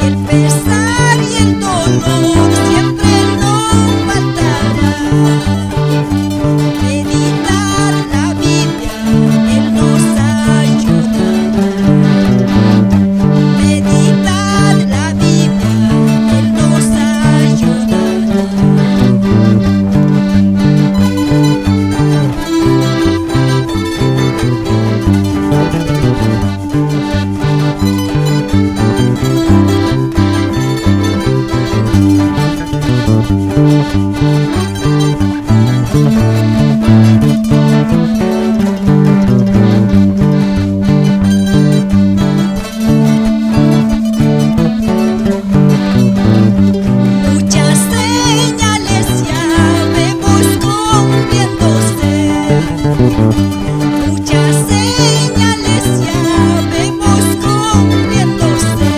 El pesar y el dolor siempre no faltará. Meditar la Biblia, Él nos ayudará. Meditar la Biblia, Él nos ayudará. Muchas señales ya vemos cumpliéndose. Muchas señales ya vemos cumpliéndose.